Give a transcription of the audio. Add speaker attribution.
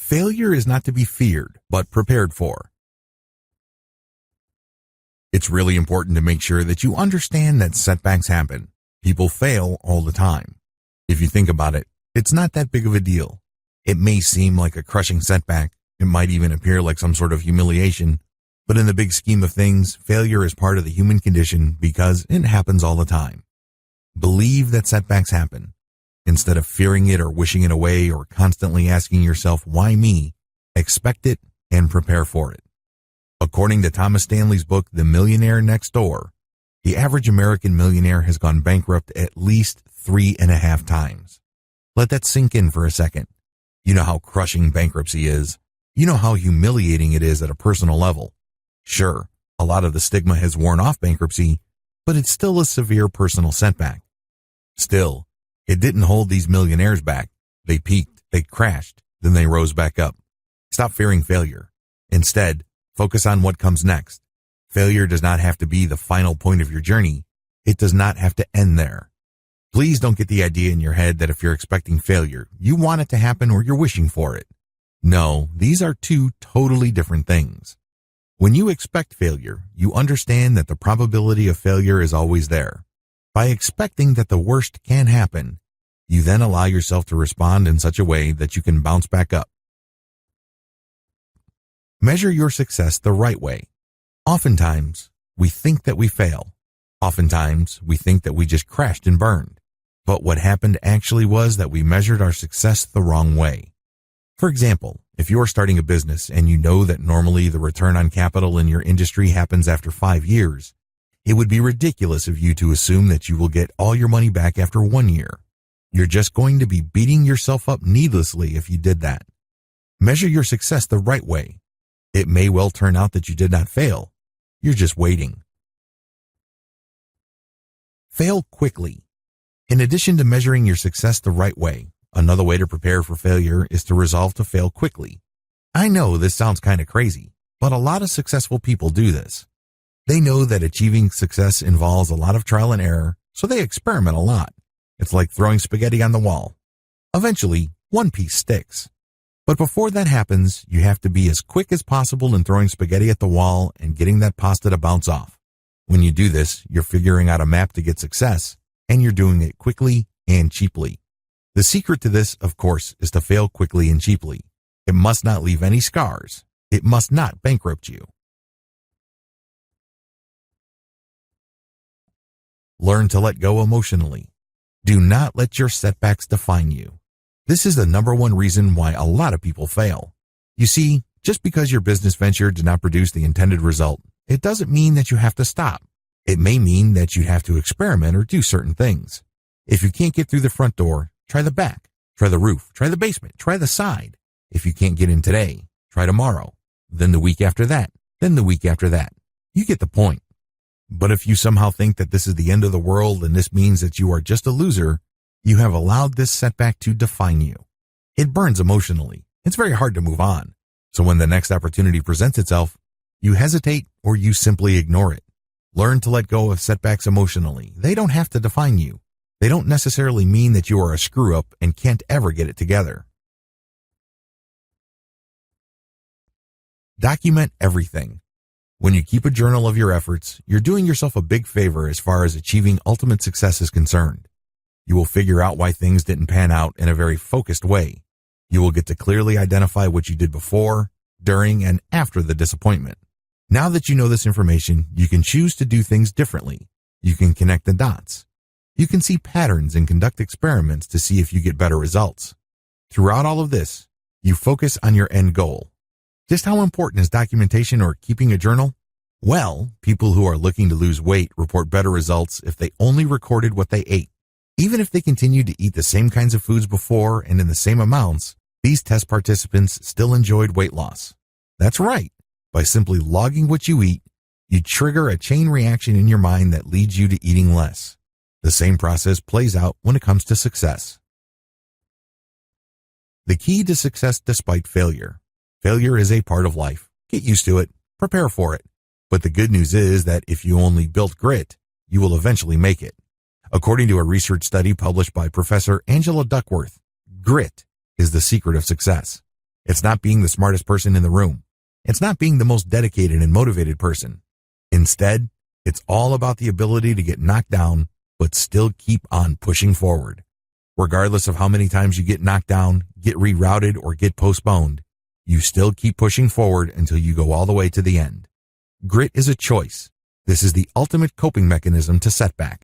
Speaker 1: Failure is not to be feared, but prepared for. It's really important to make sure that you understand that setbacks happen. People fail all the time. If you think about it, it's not that big of a deal. It may seem like a crushing setback. It might even appear like some sort of humiliation. But in the big scheme of things, failure is part of the human condition because it happens all the time. Believe that setbacks happen. Instead of fearing it or wishing it away or constantly asking yourself, why me? Expect it and prepare for it. According to Thomas Stanley's book, The Millionaire Next Door, the average American millionaire has gone bankrupt at least 3.5 times. Let that sink in for a second. You know how crushing bankruptcy is. You know how humiliating it is at a personal level. Sure, a lot of the stigma has worn off bankruptcy, but it's still a severe personal setback. Still, it didn't hold these millionaires back. They peaked, they crashed, then they rose back up. Stop fearing failure. Instead, focus on what comes next. Failure does not have to be the final point of your journey. It does not have to end there. Please don't get the idea in your head that if you're expecting failure, you want it to happen or you're wishing for it. No, these are two totally different things. When you expect failure, you understand that the probability of failure is always there. By expecting that the worst can happen, you then allow yourself to respond in such a way that you can bounce back up. Measure your success the right way. Oftentimes, we think that we fail. Oftentimes, we think that we just crashed and burned. But what happened actually was that we measured our success the wrong way. For example, if you're starting a business and you know that normally the return on capital in your industry happens after 5 years, it would be ridiculous of you to assume that you will get all your money back after 1 year. You're just going to be beating yourself up needlessly if you did that. Measure your success the right way. It may well turn out that you did not fail. You're just waiting. Fail quickly. In addition to measuring your success the right way, another way to prepare for failure is to resolve to fail quickly. I know this sounds kind of crazy, but a lot of successful people do this. They know that achieving success involves a lot of trial and error, so they experiment a lot. It's like throwing spaghetti on the wall. Eventually, one piece sticks. But before that happens, you have to be as quick as possible in throwing spaghetti at the wall and getting that pasta to bounce off. When you do this, you're figuring out a map to get success, and you're doing it quickly and cheaply. The secret to this, of course, is to fail quickly and cheaply. It must not leave any scars. It must not bankrupt you. Learn to let go emotionally. Do not let your setbacks define you. This is the number one reason why a lot of people fail. You see, just because your business venture did not produce the intended result, it doesn't mean that you have to stop. It may mean that you have to experiment or do certain things. If you can't get through the front door, try the back, try the roof, try the basement, try the side. If you can't get in today, try tomorrow, then the week after that, then the week after that. You get the point. But if you somehow think that this is the end of the world and this means that you are just a loser, you have allowed this setback to define you. It burns emotionally. It's very hard to move on. So when the next opportunity presents itself, you hesitate or you simply ignore it. Learn to let go of setbacks emotionally. They don't have to define you. They don't necessarily mean that you are a screw-up and can't ever get it together. Document everything. When you keep a journal of your efforts, you're doing yourself a big favor as far as achieving ultimate success is concerned. You will figure out why things didn't pan out in a very focused way. You will get to clearly identify what you did before, during, and after the disappointment. Now that you know this information, you can choose to do things differently. You can connect the dots. You can see patterns and conduct experiments to see if you get better results. Throughout all of this, you focus on your end goal. Just how important is documentation or keeping a journal? Well, people who are looking to lose weight report better results if they only recorded what they ate. Even if they continued to eat the same kinds of foods before and in the same amounts, these test participants still enjoyed weight loss. That's right. By simply logging what you eat, you trigger a chain reaction in your mind that leads you to eating less. The same process plays out when it comes to success. The key to success despite failure. Failure is a part of life. Get used to it. Prepare for it. But the good news is that if you only built grit, you will eventually make it. According to a research study published by Professor Angela Duckworth, grit is the secret of success. It's not being the smartest person in the room. It's not being the most dedicated and motivated person. Instead, it's all about the ability to get knocked down, but still keep on pushing forward. Regardless of how many times you get knocked down, get rerouted, or get postponed, you still keep pushing forward until you go all the way to the end. Grit is a choice. This is the ultimate coping mechanism to setback.